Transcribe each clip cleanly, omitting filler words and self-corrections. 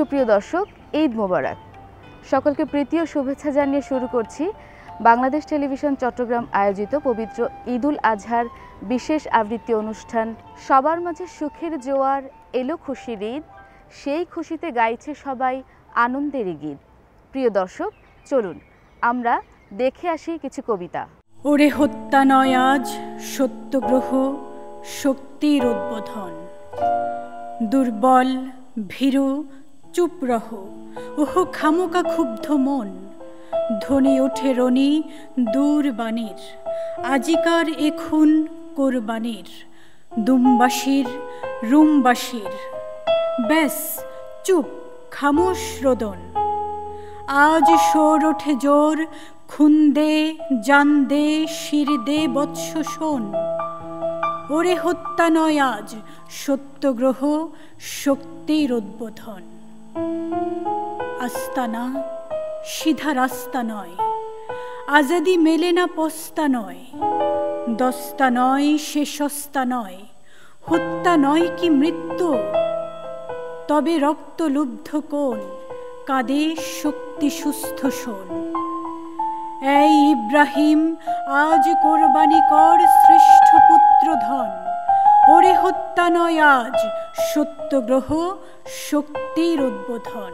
সুপ্রিয় দর্শক, ঈদ মোবারক। সকলকে প্রীতি ও শুভেচ্ছা জানিয়ে শুরু করছি বাংলাদেশ টেলিভিশন চট্টগ্রাম আয়োজিত পবিত্র ঈদুল আজহার বিশেষ আবৃত্তি অনুষ্ঠান সবার মাঝে সুখের জোয়ার এলো খুশির ঈদ, সেই খুশিতে গাইছে সবাই আনন্দের গীত। প্রিয় দর্শক, চলুন আমরা দেখে আসি কিছু কবিতা। ওরে হত্যা নয় আজ সত্যগ্রহ, শক্তির উদ্বোধন। দুর্বল ভীরু চুপ রহ, ওহো খামোকা ক্ষুব্ধ মন। ধ্বনি ওঠে রনি দূরবাণীর, আজিকার এখন কোরবানির। দুমবাসীর রুমবাসীর, ব্যাস চুপ খামোশ রোদন। আজ সোর ওঠে জোর, খুন দে জান দে শির দে বৎস শোন। ওরে হত্যা নয় আজ সত্যগ্রহ, শক্তির উদ্বোধন। আস্তানা সিধা রাস্তা নয়, আজাদি মেলে না পস্তা নয়। দস্তা নয় সে সস্তা নয়, হত্যা নয় কি মৃত্যু। তবে রক্তলুব্ধ কোন, কাঁদে শক্তি সুস্থ শোন। এই ইব্রাহিম আজ কোরবানি কর শ্রেষ্ঠ পুত্র ধন। ওরে হত্যা নয় আজ সত্যগ্রহ, শক্তির উদ্বোধন।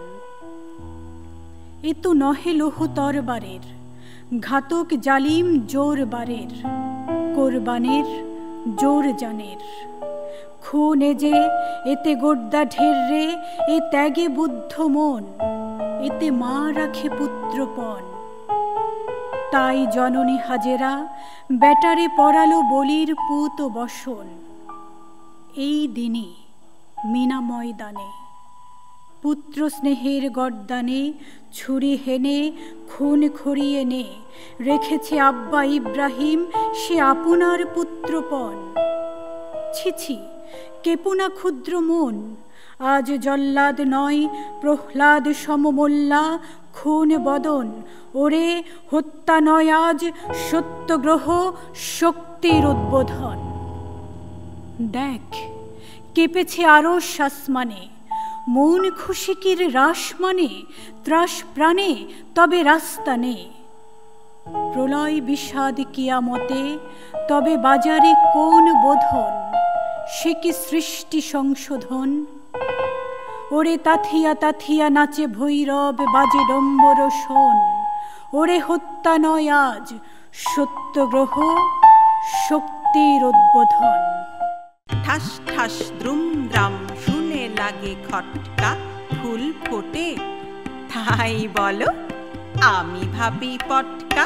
এ তো নহে লোহ তরবারের, ঘাতক জালিম জোর বারের। কোরবানের জোর জানের, খুন এ যে এতে গোড্ডা ঢের রে। এ ত্যাগে বুদ্ধ মন, এতে মা রাখে পুত্রপণ। তাই জননী হাজেরা ব্যাটারে পরালো বলির পুত বসন। এই দিনে মিনা ময়দানে পুত্র স্নেহের গর্দানে ছুরি হেনে খুন খড়িয়ে নে। রেখেছে আব্বা ইব্রাহিম সে আপনার পুত্রপণ। ছিছি কেপুনা ক্ষুদ্র মন, আজ জল্লাদ নয় প্রহ্লাদ সমমোল্লা খুন বদন। ওরে হত্যা নয় আজ সত্যগ্রহ, শক্তির উদ্বোধন। দেখ কেঁপেছে আরো আসমানে, মন খুশিকির রাস মানে। ত্রাস প্রাণে তবে রাস্তা নে, প্রলয় বিষাদ কিয়ামতে তবে বাজারে কোন বোধন। সে কি সৃষ্টি সংশোধন। ওরে তাথিয়া তাথিয়া নাচে ভৈরব বাজে ডম্বর শোন। ওরে হত্যা নয় আজ সত্যগ্রহ, শক্তির উদ্বোধন। ঠাস ঠাস দ্রুম দ্রাম শুনে লাগে খটকা, ফুল ফোটে তাই বলো আমি ভাবি পটকা।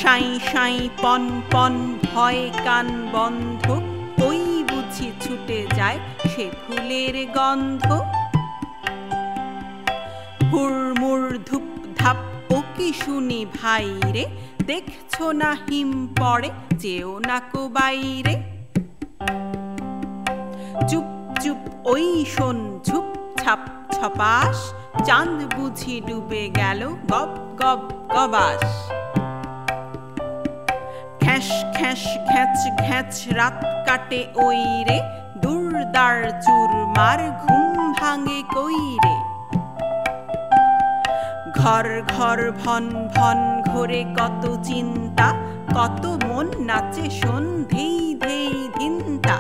সাই সাই পন পন ভয় কান বন্ধ, ওই বুঝি ছুটে যায় সে ফুলের গন্ধ। হুড়মুড় ধূপ ধাপ ও কি শুনি ভাই রে, দেখছো না হিম পড়ে যেও না কো বাইরে। চুপ চুপ ওই শোন ঝুপ ছাপ ছপাস, চাঁদ বুঝি ডুবে গেল গব গব গবাস। খ্যাস খ্যাস ঘ্যাচ ঘ্যাচ রাত কাটে ওই রে, দুর্দার চুরমার ঘুম ভাঙে কই রে। ঘর ঘর ভন ভন ঘোরে কত চিন্তা, কত মন নাচে শোন ধেই ধেই ধিনতা।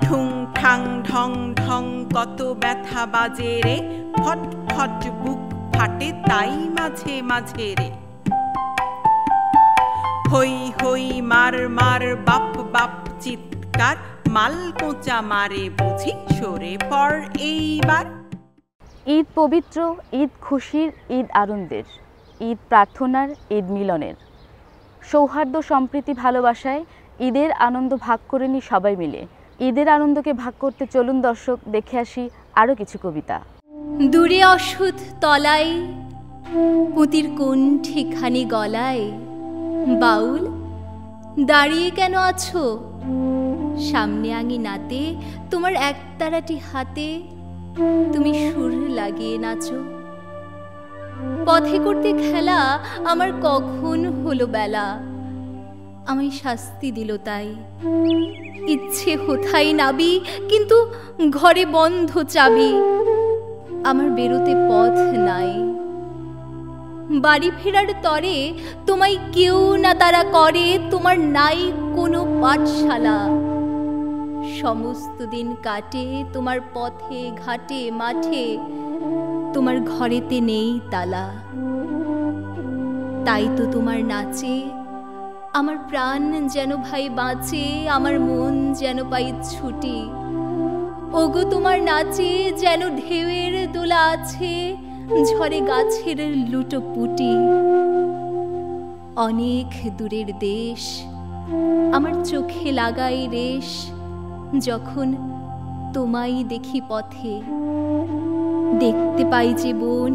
ঠুং ঠাং ঢং ঢং কত ব্যথা বাজে রে, ফট ফট বুক ফাটে তাই মাঝে মাঝে রে। হই হই মার মার বাপ বাপ চিৎকার, মাল কোঁচা মারে বুঝি সরে পড় এইবার। ঈদ পবিত্র, ঈদ খুশির, ঈদ আনন্দের, ঈদ প্রার্থনার, ঈদ মিলনের। সৌহার্দ্য সম্প্রীতি ভালোবাসায় ঈদের আনন্দ ভাগ করে নি সবাই মিলে। ঈদের আনন্দকে ভাগ করতে চলুন দর্শক দেখে আসি আরও কিছু কবিতা। দূরে অসুধ তলায় পুতির কোন ঠিকানি গলায়। বাউল দাঁড়িয়ে কেন আছো, সামনে আঙিনাতে তোমার একতারাটি হাতে তুমি সুর লাগিয়ে নাচো। পথে করতে খেলা আমার কখন হলো বেলা, আমায় শাস্তি দিল তাই। ইচ্ছে হোথাই নাবি, কিন্তু ঘরে বন্ধ চাবি, আমার বেরোতে পথ নাই। বাড়ি ফেরার তরে তোমায় কেউ না তারা করে, তোমার নাই কোনো পাঠশালা। সমস্ত দিন কাটে তোমার পথে ঘাটে মাঠে, তোমার ঘরেতে নেই তালা। তাই তো তোমার নাচে আমার প্রাণ যেন ভাই বাঁচে, আমার মন যেন পাই ছুটি। ওগো তোমার নাচে যেন ঢেউয়ের দোলা আছে, ঝরে গাছের লুটোপুটি। অনেক দূরের দেশ আমার চোখে লাগাই রেশ, যখন তোমায় দেখি পথে। দেখতে পাই যে বোন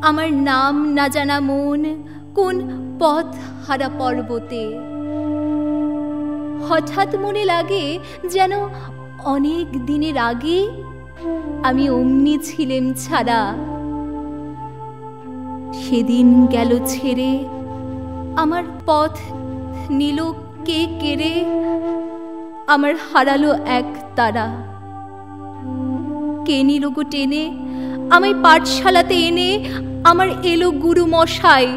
আমার নাম না জানা মন, কোন পথ হারা পর্বতে। হঠাৎ মনে লাগে যেন অনেক দিনের আগে আমি অমনি ছিলেম ছাড়া। সেদিন গেল ছেড়ে আমার পথ নিল কে কেড়ে, আমার হারালো এক তারা। কে নিল গো টেনে আমায় পাঠশালাতে এনে, আমার এলো গুরু মশাই।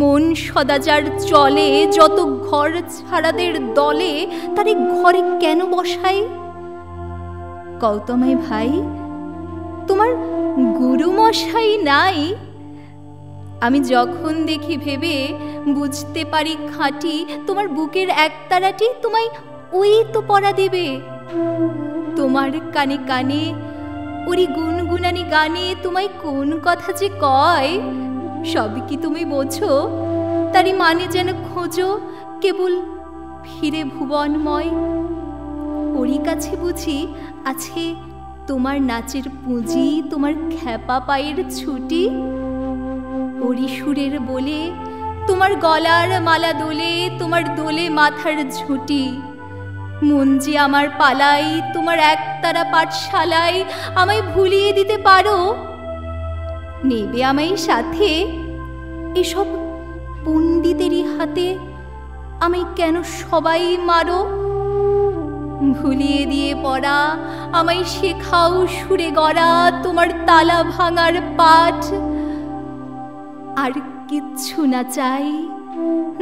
মন সদাচার চলে যত ঘর ছাড়াদের দলে, তারে ঘরে কেন বসাই? কৌতমাই ভাই, তোমার গুরু মশাই নাই? আমি যখন দেখি ভেবে বুঝতে পারি খাঁটি, তোমার বুকের একতারাটি তোমায় ওই তো পড়া দেবে। তোমার কানে কানে ওরি গুনগুনানি গানে তোমায় কোন কথা যে কয়, সবই কি তুমি বোঝো? তারই মানে যেন খোঁজো কেবল ফিরে ভুবনময়। ওরই কাছে বুঝি আছে তোমার নাচের পুঁজি, তোমার খ্যাপা পায়ের ছুটি। ওরি সুরের বলে তোমার গলার মালা দোলে, তোমার দোলে মাথার ঝুঁটি। মন যে আমার পালাই তোমার একতারা পাঠশালায়, আমায় ভুলিয়ে দিতে পারো? নেবে আমায় সাথে? এসব পণ্ডিতেরই হাতে আমায় কেন সবাই মারো? ভুলিয়ে দিয়ে পড়া আমায় শেখাও সুরে গড়া, তোমার তালা ভাঙার পাঠ। আর কিচ্ছু না চাই,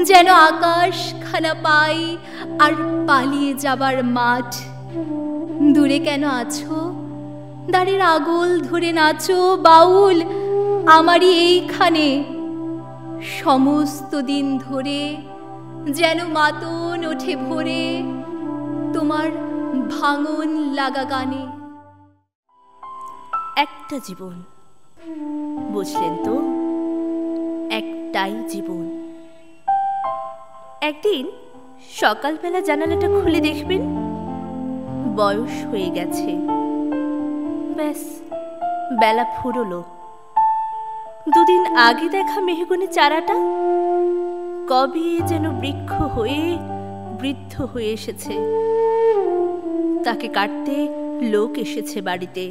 যেন আকাশ খানা পাই আর পালিয়ে যাবার মাঠ। দূরে কেন আছো? দাঁড়ের আগল ধরে নাচো বাউল আমারই এইখানে। সমস্ত দিন ধরে যেন মাতন ওঠে ভোরে, তোমার ভাঙন লাগা গানে। একটা জীবন, বুঝলেন তো? একটাই জীবন। একদিন সকালবেলা জানালাটা খুলে দেখবেন বয়স হয়ে গেছে। ব্যাস, বেলা ফুরলো। দুদিন আগে দেখা মেহগনি চারাটা কবে যেন বৃক্ষ হয়ে বৃদ্ধ হয়ে এসেছে। তাকে কাটতে লোক এসেছে বাড়িতে।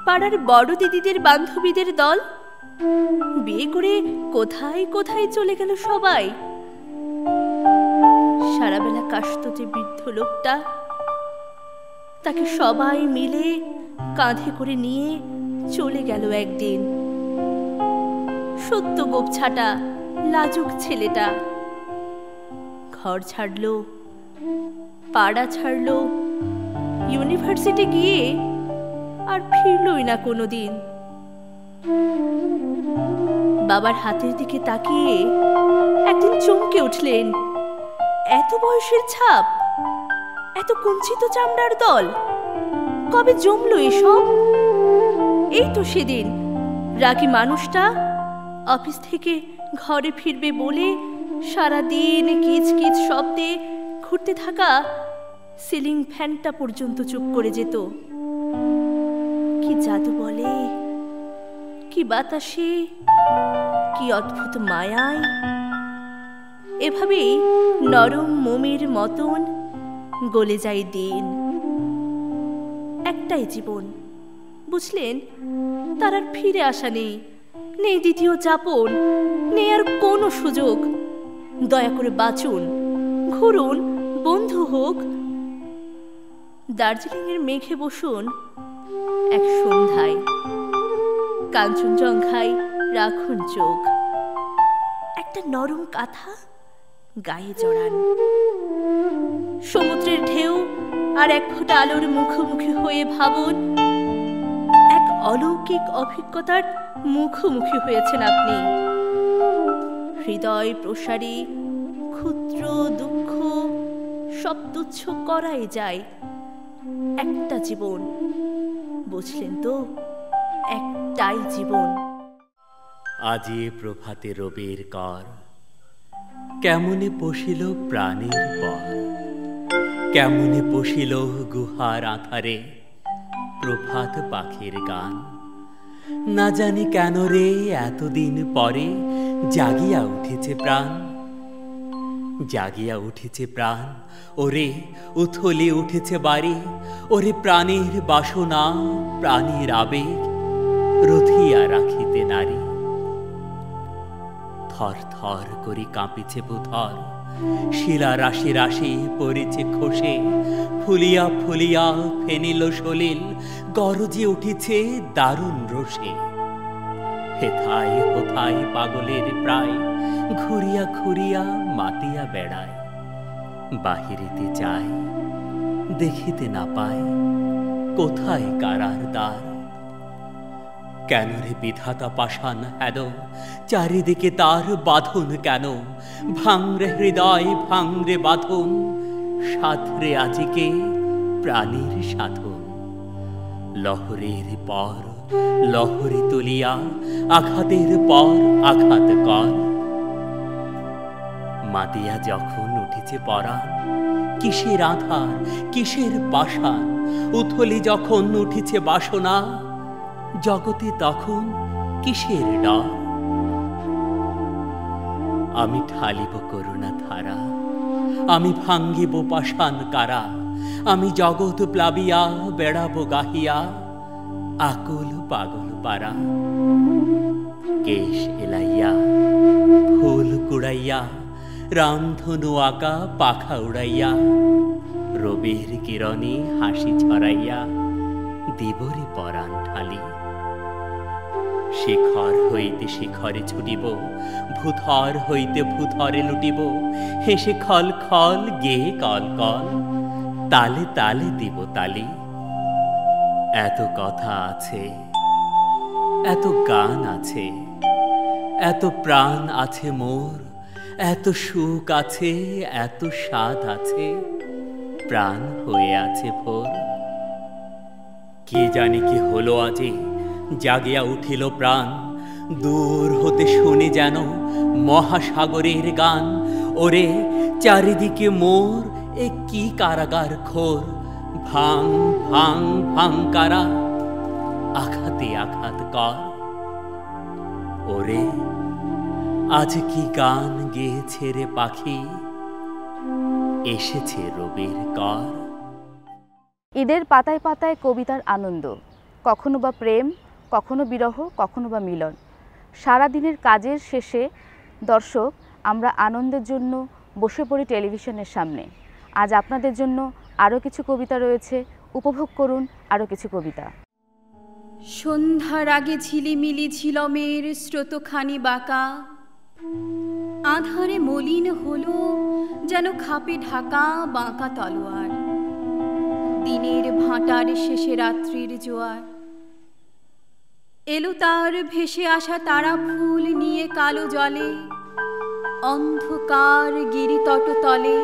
পাড়ার বড় দিদিদের বান্ধবীদের দল। বিয়ে করে কোথায় কোথায় চলে গেল সবাই। সারাবেলা কাশত যে বৃদ্ধ লোকটা, তাকে সবাই মিলে কাঁধে করে নিয়ে চলে গেল একদিন। সত্য গোপছাটা লাজুক ছেলেটা ঘর ছাড়লো, পাড়া ছাড়লো, ইউনিভার্সিটি গিয়ে আর ফিরলই না কোনোদিন। বাবার হাতের দিকে তাকিয়ে একদিন চমকে উঠলেন। এত বয়সের ছাপ, এত কুঞ্চিত চামড়ার দল, কবে জমলো এসব? এই তো সেদিন রাগী মানুষটা অফিস থেকে ঘরে ফিরবে বলে সারাদিন কিচ কিচ শব্দে ঘুরতে থাকা সিলিং ফ্যানটা পর্যন্ত চুপ করে যেত। কি জাদু বলে, কি বাতাসে, কি অদ্ভুত মায়ায়। এভাবেই নরম মোমের মতন গলে যায় দিন। একটাই জীবন, বুঝলেন? তার আর ফিরে আসা নেই, নেই দ্বিতীয় যাপন, নেই আর কোনো সুযোগ। দয়া করে বাঁচুন। ঘুরুন, বন্ধু হোক। দার্জিলিংয়ের মেঘে বসুন এক সন্ধ্যায়, কাঞ্চনজঙ্ঘায় রাখুন চোখ, একটা নরম কাঁথা গায়ে জড়ান। সমুদ্রের ঢেউ আর এক ফোঁটা আলোর মুখোমুখি হয়ে ভাবুন এক অলৌকিক অভিজ্ঞতার মুখোমুখি হয়েছেন আপনি। হৃদয় প্রসারী ক্ষুদ্র দুঃখ সব তুচ্ছ করাই যায়। একটা জীবন, বুঝলেন তো, একটাই জীবন। আজি প্রভাতে রবির কর, কেমনে পশিল প্রাণের পর, কেমনে পশিল গুহার আধারে প্রভাত পাখির গান। না জানি কেন রে এতদিন পরে জাগিয়া উঠেছে প্রাণ, জাগিয়া উঠেছে প্রাণ। ওরে উথলে উঠেছে বাড়ি, ওরে প্রাণের বাসনা প্রাণের আবেগ রথিয়া রাখিতে নারী। থর থর করি কাঁপিছে ভূধর, শিলা রাশি রাশি পড়েছে খসে, ফুলিয়া ফুলিয়া ফেনিল সলিল গরজে উঠেছে দারুণ রোষে। হেথায় হোথায় পাগলের প্রায় ঘুরিয়া ঘুরিয়া মাতিয়া বেড়ায়। বাহিরিতে যায় দেখিতে না পায় কোথায় কারার দ্বার। কেন রে বিধাতা পাষাণ হেন, চারিদিকে তার বাঁধন কেন? ভাঙরে হৃদয় ভাঙরে বাঁধন, সাধরে আজিকে প্রাণীর সাধন। লহরের পর লহরে তুলিয়া আঘাতের পর আঘাত কর। মাতিয়া যখন উঠেছে পরাণ, কিসের আধার কিসের পাষাণ। উথলি যখন উঠেছে বাসনা, জগতে তখন কিসের ডর। আমি ঢালিব করুণা ধারা, আমি ভাঙ্গিব পাষাণ কারা। আমি জগৎ প্লাবিয়া বেড়াবো গাহিয়া আকুল পাগল পারা। কেশ এলাইয়া ফুল কুড়াইয়া, রামধনু আঁকা পাখা উড়াইয়া, রবির কিরণে হাসি ছড়াইয়া দিবরে পরাণ ঢালি। শিখর হইতে শিখরে ছুটিব, ভূধর হইতে ভূধরে লুটিব। হেসে খল খল গেয়ে কল কল, তালে তালে দিব তালি। এত কথা আছে, এত গান আছে, এত প্রাণ আছে মোর, এত সুখ আছে, এত স্বাদ আছে, প্রাণ হয়ে আছে ভোর। কি জানি কি হলো আজি, জাগিয়া উঠিল প্রাণ। দূর হতে শুনি যেন মহাসাগরের গান। ওরে চারিদিকে মোর এ কি কারাগার ঘোর। ভাং ভাং ভাং কারা, আঘাতে আঘাত কর। ওরে আজ কি গান গেয়েছে রে পাখি, এসেছে রবির কর। ঈদের পাতায় পাতায় কবিতার আনন্দ, কখনো বা প্রেম, কখনো বিরহ, কখনো বা মিলন। সারাদিনের কাজের শেষে দর্শক আমরা আনন্দের জন্য বসে পড়ি টেলিভিশনের সামনে। আজ আপনাদের জন্য আরও কিছু কবিতা রয়েছে, উপভোগ করুন আরও কিছু কবিতা। সন্ধ্যার আগে ঝিলিমিলি ঝিলমের স্রোতখানি বাঁকা, আধারে মলিন হলো যেন খাপে ঢাকা বাঁকা তলোয়ার। দিনের ভাঁটার শেষে রাত্রির জোয়ার এলো, তার ভেসে আসা তারা ফুল নিয়ে কালো জলে, অন্ধকার গিরিতট তলে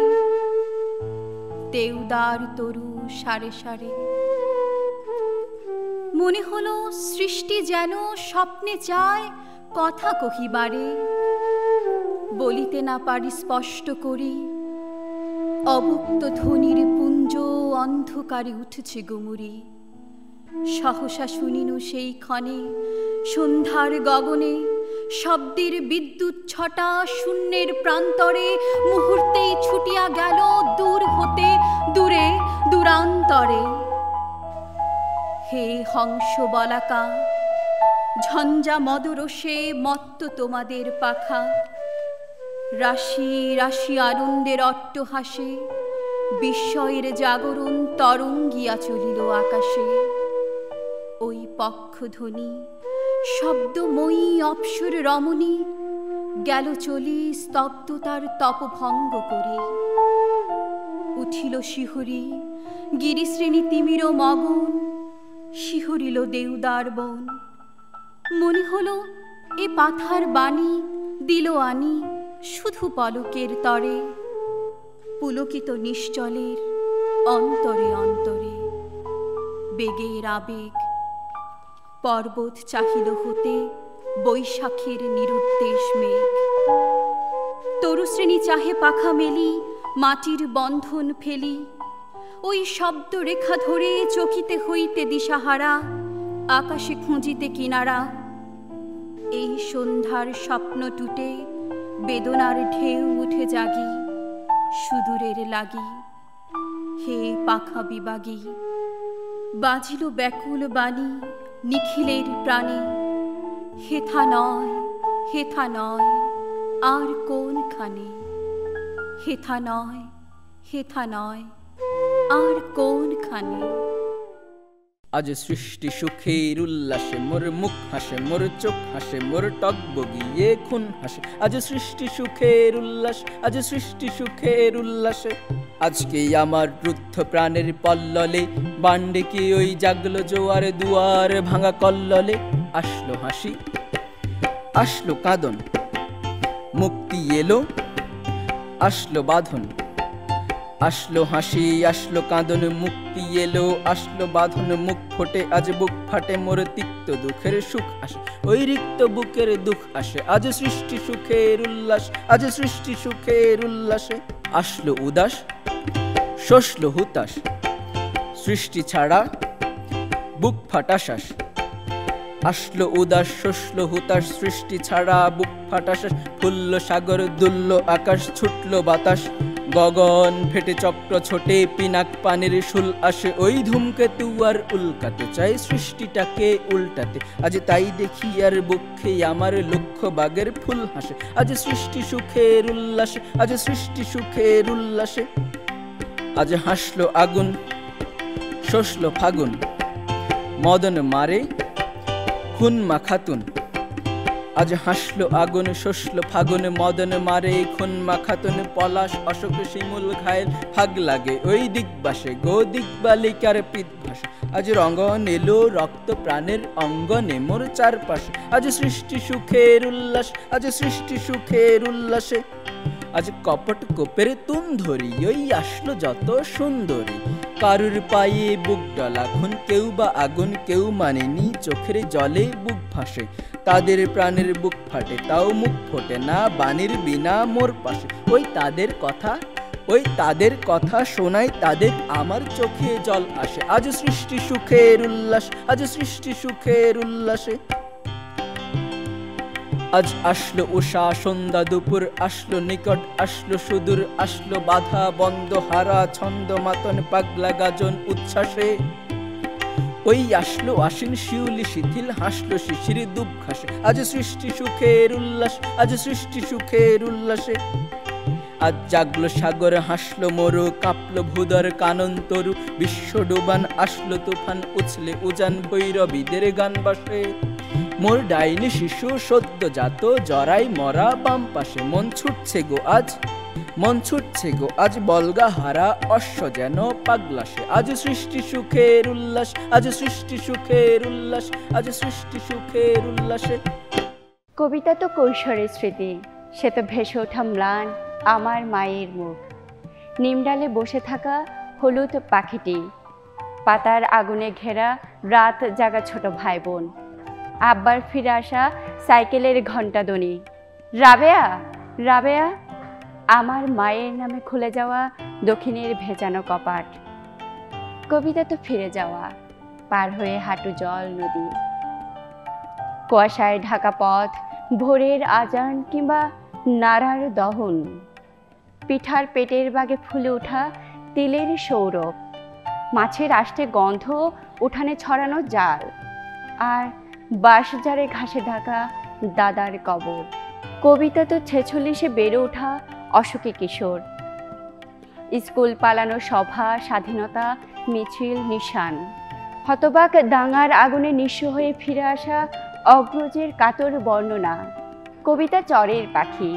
দেউদার তরু সারে সারে। মনে হলো সৃষ্টি যেন স্বপ্নে চায় কথা কহিবারে, বলিতে না পারি স্পষ্ট করি, অবক্ত ধ্বনির পুঞ্জ অন্ধকারে উঠেছে গুমুরি। সহসা শুনিনু সেই ক্ষণে সন্ধ্যার গগনে শব্দের বিদ্যুৎ ছটা, শূন্যের প্রান্তরে মুহূর্তেই ছুটিয়া গেল দূর হতে দূরে দূরান্তরে। হে হংস বলাকা, ঝঞ্ঝা মদরসে মত্ত তোমাদের পাখা, রাশি রাশি আনন্দের অট্টহাসে বিস্ময়ের জাগরণ তরঙ্গিয়া চলিল আকাশে। ওই পক্ষধ্বনি শব্দময়ী অপ্সর রমণী গেল চলি স্তব্ধতার তপভঙ্গ করে। উঠিল শিহরি গিরিশ্রেণী তিমির মগন, শিহরিল দেউদার বন। মনে হলো এ পাথার বাণী দিল আনি শুধু পলকের তরে, পুলকিত নিশ্চলের অন্তরে অন্তরে। বেগের আবেগ পর্বত চাহিল হতে বৈশাখের নিরুদ্দেশ মেঘ। তরুশ্রেণী চাহে পাখা মেলি মাটির বন্ধন ফেলি। ওই শব্দ রেখা ধরে চকিতে হইতে দিশাহারা, আকাশে খুঁজিতে কিনারা। এই সন্ধ্যার স্বপ্ন টুটে বেদনার ঢেউ উঠে জাগি সুদূরের লাগি। হে পাখা বিবাগী, বাজিল ব্যাকুল বাণী নিখিলের প্রাণে। হেথা নয় হেথা নয় আর কোনখানে, হেথা নয় হেথা নয় আর কোনখানে। আজ সৃষ্টি সুখের উল্লাসে মোর মুখ হাসে, মোর চোখ হাসে, মোর টক বগিয়ে খুন হাসে। আজ সৃষ্টি সুখের উল্লাস, আজ সৃষ্টি সুখের উল্লাসে। আজকে আমার রুদ্ধ প্রাণের পল্ললে বান্ডে ওই জাগলো জোয়ার দুয়ার ভাঙা কল্ললে। আসলো হাসি, আসলো কাঁদন, মুক্তি এলো, আসলো বাঁধন। আসলো হাসি, আসলো কাঁদন, মুক্তি এলো, আসলো বাঁধন। মুখ ফোটে আজ বুক ফাটে, মোর তিক্ত দুঃখের সুখ আসে, ওই রিক্ত বুকের দুঃখ আসে। আজ সৃষ্টি সুখের উল্লাস, আজ সৃষ্টি সুখের উল্লাসে। আসলো উদাস, শোষলো হুতাশ, সৃষ্টি ছাড়া বুক ফাটা শ্বাস। আসলো উদাস, শোষলো হুতাশ, সৃষ্টি ছাড়া বুক ফাটা শ্বাস। ফুললো সাগর, দুললো আকাশ, ছুটলো বাতাস। গগন ফেটে চক্র ছোটে, পিনাক পানির শুল আসে। ওই ধূমকেতু আর উল্কাতে চাই সৃষ্টিটাকে উল্টাতে। আজ তাই দেখি আর বক্ষে আমার লক্ষ্য বাগের ফুল হাসে। আজ সৃষ্টি সুখের উল্লাসে, আজ সৃষ্টি সুখের উল্লাসে। আজ হাসলো আগুন, শোষলো ফাগুন, মদন মারে খুন মাখাতুন। আজ হাসলো আগুন, শোষলো ফাগুন, মদন মারে খুন মাখাতুন। পলাশ অশোক শিমুল ঘায়েল ফাগ লাগে ওই দিগবাসে, গো দিগবালিকার পিত ভাসে। আজ রঙন এলো রক্ত প্রাণের অঙ্গনে মোর চারপাশে। আজ সৃষ্টি সুখের উল্লাস, আজ সৃষ্টি সুখের উল্লাসে। আজ কপট কোপের তুন ধরি, ওই আসলো যত সুন্দরী। কারুর পায়ে বুক ডলা খুন, কেউ বা আগুন কেউ মানেনি, চোখের জলে বুক ভাসে। তাদের প্রাণের বুক ফাটে, তাও মুখ ফোটে না বাণীর বিনা মোর পাশে। ওই তাদের কথা শোনাই তাদের, আমার চোখে জল আসে। আজ সৃষ্টি সুখের উল্লাস, আজ সৃষ্টি সুখের উল্লাসে। আজ আসলো উষা সন্ধ্যা দুপুর, আসলো নিকট আসলো সুদূর। আসলো বাধা বন্ধ হারা ছন্দ মাতন পাগলা গাজন উচ্ছ্বাসে। ওই আসলো আশ্বিন শিউলি শিথিল, হাসলো শিশির দুব ঘাসে। আজ সৃষ্টি সুখের উল্লাস, আজ সৃষ্টি সুখের উল্লাসে। আজ জাগলো সাগর, হাসলো মরু, কাঁপলো ভূদর কানন তরু। বিশ্ব ডুবান আসলো তুফান, উছলে উজান ভৈরবীদের গান বাসে। মোর ডাইনি শিশু সদ্য জাত, জরাই মরা বাম পাশে। মন ছুটছে গো আজ, মন ছুটছে গো আজ, বলগা হারা অশ্ব যেন পাগলাসে। আজ সৃষ্টি সুখের উল্লাস, আজ সৃষ্টি সুখের উল্লাস, আজ সৃষ্টি সুখের উল্লাসে। কবিতা তো কৈশোরের স্মৃতি, সে তো ভেসে ওঠা ম্লান আমার মায়ের মুখ। নিমডালে বসে থাকা হলুদ পাখিটি, পাতার আগুনে ঘেরা রাত জাগা ছোট ভাই বোন, আব্বার ফিরে আসা সাইকেলের ঘণ্টাধ্বনি। রাবেয়া রাবেয়া, আমার মায়ের নামে খুলে যাওয়া দক্ষিণের ভেজানো কপাট। কবিতা তো ফিরে যাওয়া, পার হয়ে হাঁটু জল নদী। কুয়াশায় ঢাকা পথ, ভোরের আজান কিংবা নাড়ার দহন। পিঠার পেটের বাগে ফুলে ওঠা তিলের সৌরভ, মাছের আষ্টে গন্ধ, উঠানে ছড়ানো জাল। আর বাঁশঝাড়ে ঘাসে ঢাকা দাদার কবর। কবিতা তো 46-এ বেড়ে ওঠা অশোকে কিশোর। স্কুল পালানো সভা, স্বাধীনতা মিছিল, নিশান, হতবাক দাঙ্গার আগুনে নিঃস্ব হয়ে ফিরে আসা অগ্রজের কাতর বর্ণনা। কবিতা চরের পাখি,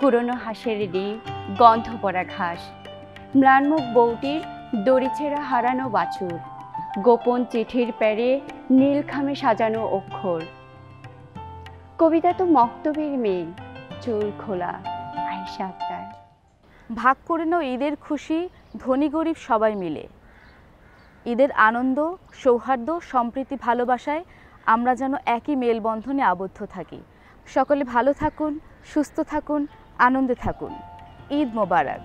কুরনো হাঁসের ডিম, গন্ধ পড়া ঘাস, ম্লানমুখ বউটির দড়িছেড়া হারানো বাছুর, গোপন চিঠির প্যারে নীলখামে সাজানো অক্ষর। কবিতা তো মক্তবের মেয়ে, চুল খোলা, আয়েশা আক্তার। ভাগ করে নাও ঈদের খুশি ধনী গরিব সবাই মিলে। ঈদের আনন্দ, সৌহার্দ্য, সম্প্রীতি, ভালোবাসায় আমরা যেন একই মেলবন্ধনে আবদ্ধ থাকি। সকলে ভালো থাকুন, সুস্থ থাকুন, আনন্দে থাকুন। ঈদ মোবারক।